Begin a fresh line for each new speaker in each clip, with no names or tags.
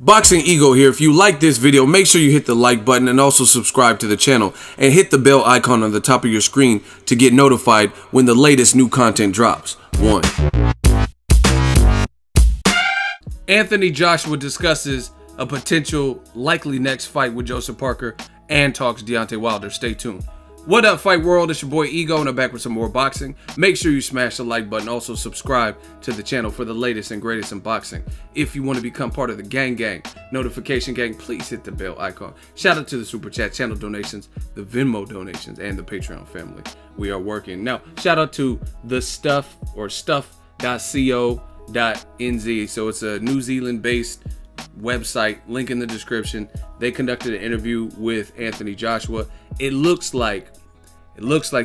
Boxing Ego here. If you like this video, make sure you hit the like button and also subscribe to the channel and hit the bell icon on the top of your screen to get notified when the latest new content drops. 1. Anthony Joshua discusses a potential likely next fight with Joseph Parker and talks Deontay Wilder. Stay tuned. What up, fight world? It's your boy Ego and I'm back with some more boxing. Make sure you smash the like button. Also subscribe to the channel for the latest and greatest in boxing. If you want to become part of the gang, notification gang, please hit the bell icon. Shout out to the super chat, channel donations, the Venmo donations, and the Patreon family. We are working. Now, shout out to the stuff or stuff.co.nz. So it's a New Zealand based website, link in the description. They conducted an interview with Anthony Joshua. It looks like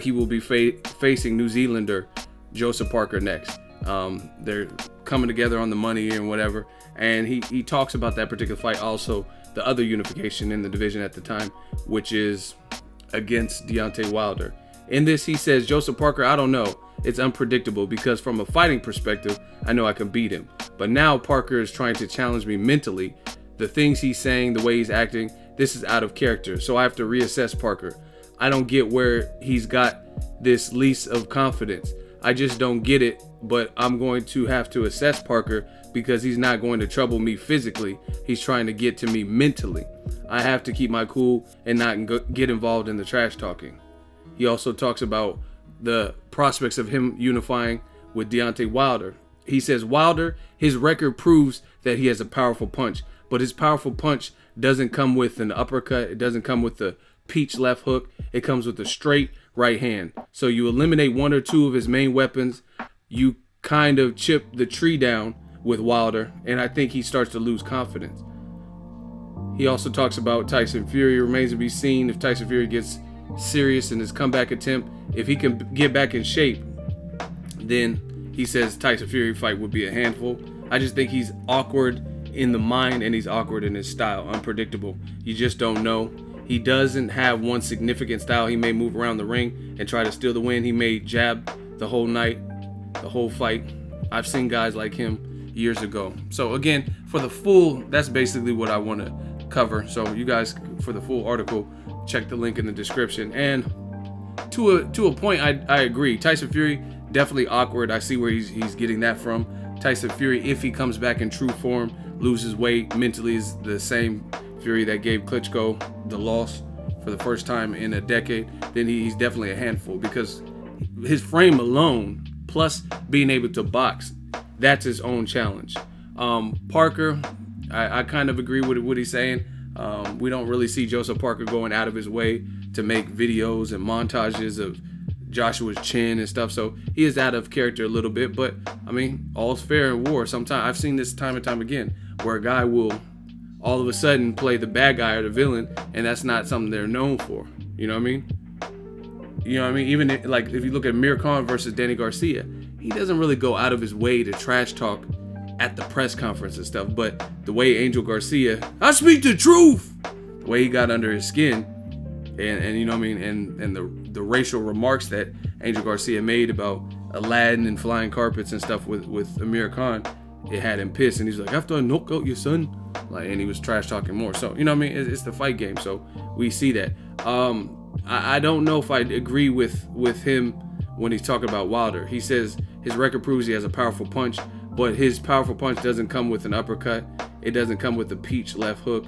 he will be facing New Zealander Joseph Parker next. They're coming together on the money and whatever, and he talks about that particular fight, also the other unification in the division at the time, which is against Deontay Wilder. In this, he says, Joseph Parker, I don't know. It's unpredictable because from a fighting perspective, I know I can beat him. But now Parker is trying to challenge me mentally. The things he's saying, the way he's acting, this is out of character. So I have to reassess Parker. I don't get where he's got this lease of confidence. I just don't get it, but I'm going to have to assess Parker because he's not going to trouble me physically. He's trying to get to me mentally. I have to keep my cool and not get involved in the trash talking. He also talks about the prospects of him unifying with Deontay Wilder. He says Wilder, his record proves that he has a powerful punch, but his powerful punch doesn't come with an uppercut. It doesn't come with the peach left hook. It comes with a straight right hand. So you eliminate one or two of his main weapons. You kind of chip the tree down with Wilder, and I think he starts to lose confidence. He also talks about Tyson Fury. It remains to be seen if Tyson Fury gets serious in his comeback attempt. If he can get back in shape, then he says Tyson Fury fight would be a handful. I just think he's awkward in the mind and he's awkward in his style, unpredictable. You just don't know. He doesn't have one significant style. He may move around the ring and try to steal the win. He may jab the whole night, the whole fight. I've seen guys like him years ago. So again, for the full, that's basically what I want to cover. So you guys, for the full article, check the link in the description. And to a point, I agree. Tyson Fury, definitely awkward. I see where he's getting that from. Tyson Fury, if he comes back in true form, loses weight, mentally is the same Fury that gave Klitschko the loss for the first time in a decade, then he's definitely a handful because his frame alone, plus being able to box, that's his own challenge. Parker, I kind of agree with what he's saying. We don't really see Joseph Parker going out of his way to make videos and montages of Joshua's chin and stuff, so he is out of character a little bit. But I mean, all's fair in war. Sometimes I've seen this time and time again where a guy will all of a sudden play the bad guy or the villain, and that's not something they're known for. You know what I mean? You know what I mean? Even like if you look at Amir Khan versus Danny Garcia, he doesn't really go out of his way to trash talk at the press conference and stuff. But the way Angel Garcia, I speak the truth, the way he got under his skin, and you know what I mean, and the racial remarks that Angel Garcia made about Aladdin and flying carpets and stuff with Amir Khan, it had him pissed, and he's like, after I knock out your son, like, and he was trash talking more. So you know what I mean, it's the fight game, so we see that. I don't know if I agree with him when he's talking about Wilder. He says his record proves he has a powerful punch, but his powerful punch doesn't come with an uppercut. It doesn't come with the peach left hook.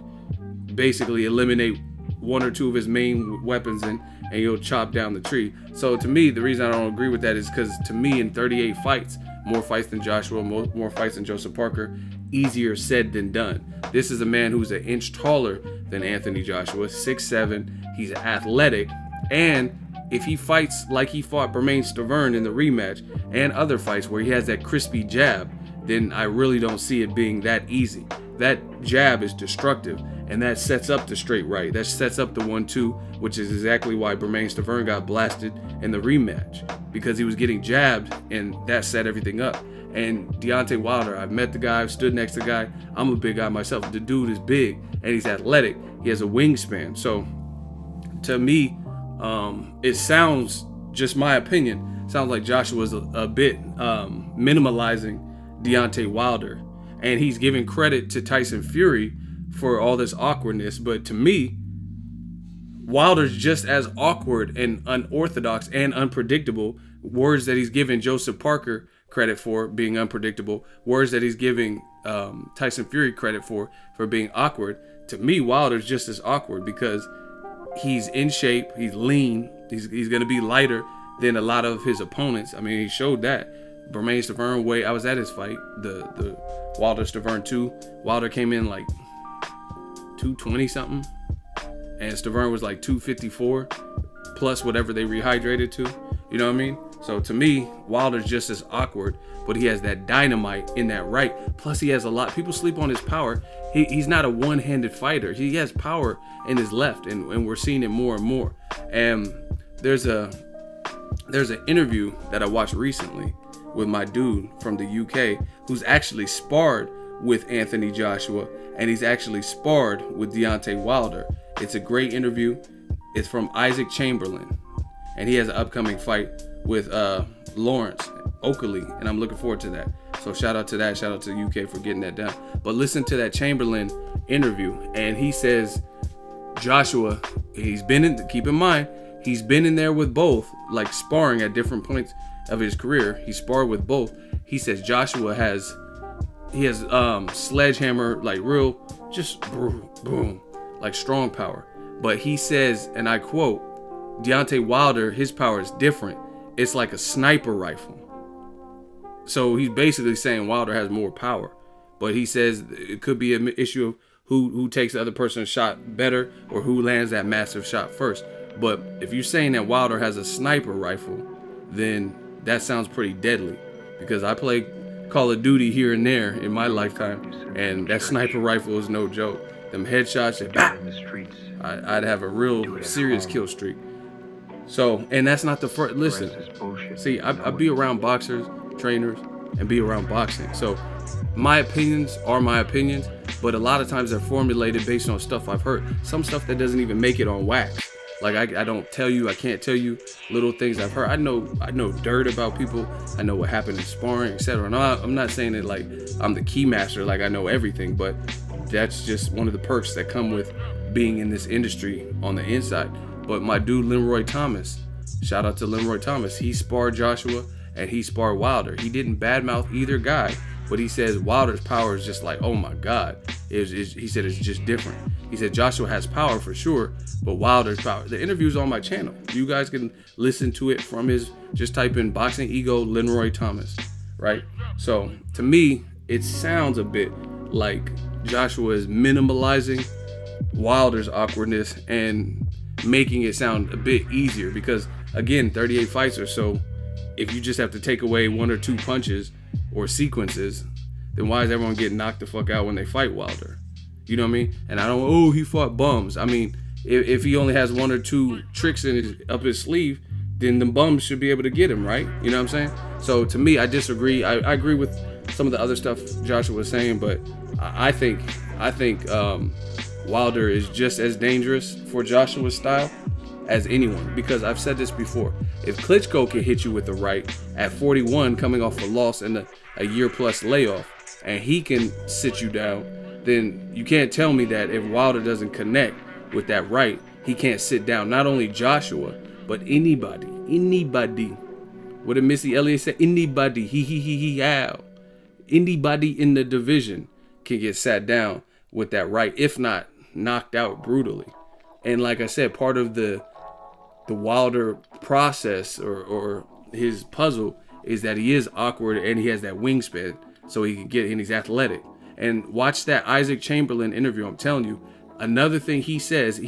Basically eliminate one or two of his main weapons and you'll chop down the tree. So to me, the reason I don't agree with that is because to me, in 38 fights, more fights than Joshua, more fights than Joseph Parker, easier said than done. This is a man who's an inch taller than Anthony Joshua, 6'7". He's athletic, and if he fights like he fought BREAKSDOWN in the rematch and other fights where he has that crispy jab, then I really don't see it being that easy. That jab is destructive, and that sets up the straight right. That sets up the 1-2, which is exactly why BREAKSDOWN got blasted in the rematch, because he was getting jabbed, and that set everything up. And Deontay Wilder, I've met the guy, I've stood next to the guy. I'm a big guy myself. The dude is big, and he's athletic. He has a wingspan. So to me, it sounds, just my opinion, sounds like Joshua's a bit minimalizing Deontay Wilder. And he's giving credit to Tyson Fury for all this awkwardness. But to me, Wilder's just as awkward and unorthodox and unpredictable. Words that he's giving Joseph Parker credit for being unpredictable. Words that he's giving Tyson Fury credit for being awkward. To me, Wilder's just as awkward because he's in shape, he's lean, he's going to be lighter than a lot of his opponents. I mean, he showed that. Bermane-Stiverne weight, I was at his fight, the Wilder-Stiverne 2. Wilder came in like 220 something, and Stiverne was like 254 plus whatever they rehydrated to. You know what I mean? So to me, Wilder's just as awkward, but he has that dynamite in that right. Plus he has a lot. People sleep on his power. He's not a one-handed fighter. He has power in his left, and we're seeing it more and more. And there's an interview that I watched recently with my dude from the UK who's actually sparred with Anthony Joshua, and he's actually sparred with Deontay Wilder. It's a great interview. It's from Isaac Chamberlain, and he has an upcoming fight with Lawrence Oakley, and I'm looking forward to that. So shout out to that. Shout out to the UK for getting that done. But listen to that Chamberlain interview, and he says Joshua, he's been in, keep in mind, he's been in there with both, like sparring at different points of his career. He sparred with both. He says Joshua has sledgehammer, like real, just boom, boom, like strong power. But he says, and I quote, Deontay Wilder, his power is different. It's like a sniper rifle. So he's basically saying Wilder has more power. But he says it could be an issue of who takes the other person's shot better or who lands that massive shot first. But if you're saying that Wilder has a sniper rifle, then that sounds pretty deadly, because I play Call of Duty here and there in my lifetime, and that sniper rifle is no joke. Them headshots, I'd have a real serious kill streak. So, and that's not the first. Listen, see, I be around boxers, trainers, and be around boxing. So my opinions are my opinions, but a lot of times they're formulated based on stuff I've heard. Some stuff that doesn't even make it on wax. Like I don't tell you, I can't tell you little things I've heard. I know dirt about people. I know what happened in sparring, etc. No, I'm not saying that like I'm the key master, like I know everything, but that's just one of the perks that come with being in this industry on the inside. But my dude Leroy Thomas, shout out to Leroy Thomas, he sparred Joshua and he sparred Wilder. He didn't badmouth either guy, but he says Wilder's power is just like, oh my God. He said it's just different. He said Joshua has power for sure, but Wilder's power. The interview's on my channel. You guys can listen to it from his, just type in Boxing Ego Leroy Thomas, right? So to me, it sounds a bit like Joshua is minimalizing Wilder's awkwardness and making it sound a bit easier, because again, 38 fights or so, if you just have to take away 1 or 2 punches or sequences, then why is everyone getting knocked the fuck out when they fight Wilder? You know what I mean? And I don't, oh, he fought bums. I mean, if he only has 1 or 2 tricks up his sleeve, then the bums should be able to get him, right? You know what I'm saying? So to me, I disagree. I agree with some of the other stuff Joshua was saying, but I think Wilder is just as dangerous for Joshua's style as anyone, because I've said this before. If Klitschko can hit you with the right at 41, coming off a loss and a year-plus layoff, and he can sit you down, then you can't tell me that if Wilder doesn't connect with that right, he can't sit down not only Joshua, but anybody. What did Missy Elliott say? Anybody, how. Anybody in the division can get sat down with that right, if not knocked out brutally. And like I said, part of the Wilder process or his puzzle is that he is awkward and he has that wingspan, so he can get, and he's athletic. And watch that Isaac Chamberlain interview. I'm telling you, another thing he says,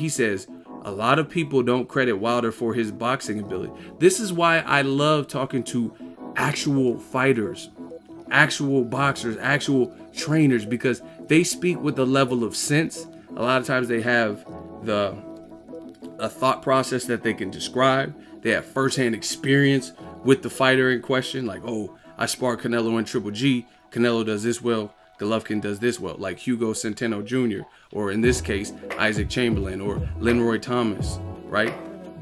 a lot of people don't credit Wilder for his boxing ability. This is why I love talking to actual fighters, actual boxers, actual trainers, because they speak with a level of sense. A lot of times they have a thought process that they can describe. They have firsthand experience with the fighter in question. Like, oh, I sparred Canelo in Triple G. Canelo does this well. Golovkin does this well, like Hugo Centeno Jr., or in this case, Isaac Chamberlain or Leroy Thomas, right?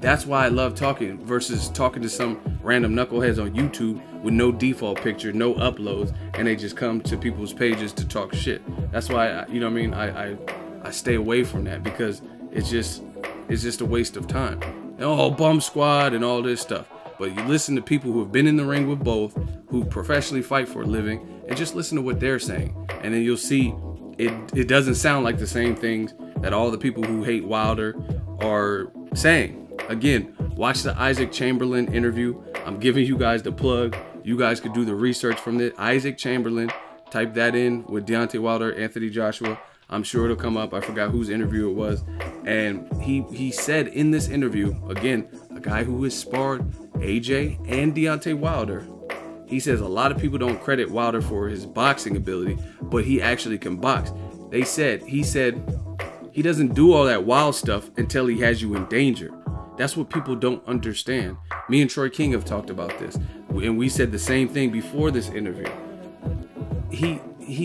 That's why I love talking versus talking to some random knuckleheads on YouTube with no default picture, no uploads, and they just come to people's pages to talk shit. That's why, you know what I mean, I stay away from that, because it's just a waste of time. And, oh, bum squad and all this stuff. But you listen to people who have been in the ring with both, who professionally fight for a living, and just listen to what they're saying. And then you'll see it doesn't sound like the same things that all the people who hate Wilder are saying. Again, watch the Isaac Chamberlain interview. I'm giving you guys the plug. You guys could do the research from this. Isaac Chamberlain, type that in with Deontay Wilder, Anthony Joshua. I'm sure it'll come up. I forgot whose interview it was. And he said in this interview, again, a guy who has sparred AJ and Deontay Wilder, he says a lot of people don't credit Wilder for his boxing ability, but he actually can box. He said he doesn't do all that wild stuff until he has you in danger. That's what people don't understand. Me and Troy King have talked about this, and we said the same thing before this interview.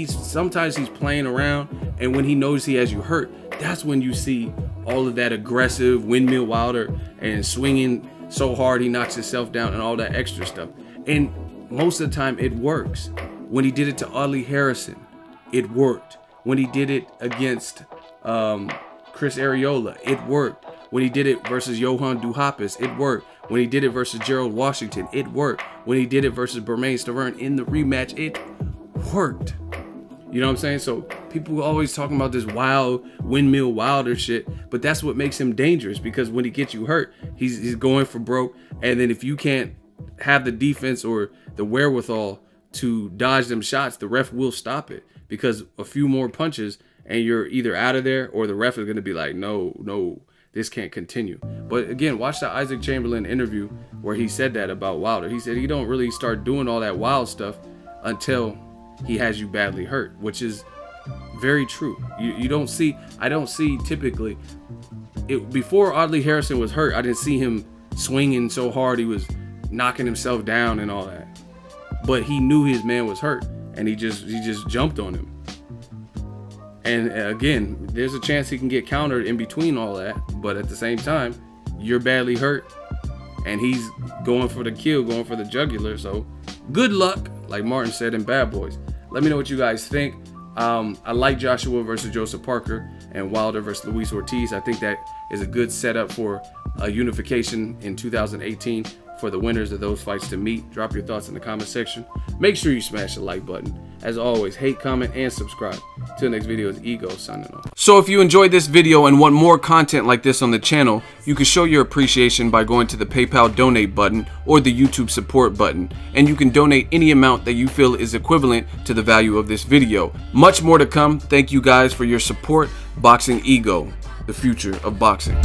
Sometimes he's playing around, and when he knows he has you hurt, that's when you see all of that aggressive windmill Wilder and swinging so hard he knocks himself down and all that extra stuff. And most of the time it works. When he did it to Audley Harrison, it worked. When he did it against Chris Arreola, it worked. When he did it versus Johan Duhaupas, it worked. When he did it versus Gerald Washington, it worked. When he did it versus Bermane Stiverne in the rematch, it worked. You know what I'm saying? So people always talking about this wild windmill Wilder shit, but that's what makes him dangerous, because when he gets you hurt, he's going for broke. And then if you can't have the defense or the wherewithal to dodge them shots, the ref will stop it, because a few more punches and you're either out of there, or the ref is going to be like, no, this can't continue. But again, watch the Isaac Chamberlain interview where he said that about Wilder. He said he don't really start doing all that wild stuff until he has you badly hurt, which is very true. I don't see typically, before Audley Harrison was hurt, I didn't see him swinging so hard he was knocking himself down and all that. But he knew his man was hurt, and he just jumped on him. And again, there's a chance he can get countered in between all that, but at the same time, you're badly hurt, and he's going for the kill, going for the jugular. So good luck, like Martin said in Bad Boys. Let me know what you guys think. I like Joshua versus Joseph Parker and Wilder versus Luis Ortiz. I think that is a good setup for a unification in 2018 for the winners of those fights to meet. Drop your thoughts in the comment section. Make sure you smash the like button. As always, hate, comment, and subscribe. Till next video, is Ego signing off. So if you enjoyed this video and want more content like this on the channel, you can show your appreciation by going to the PayPal donate button or the YouTube support button, and you can donate any amount that you feel is equivalent to the value of this video. Much more to come. Thank you guys for your support. Boxing Ego, the future of boxing.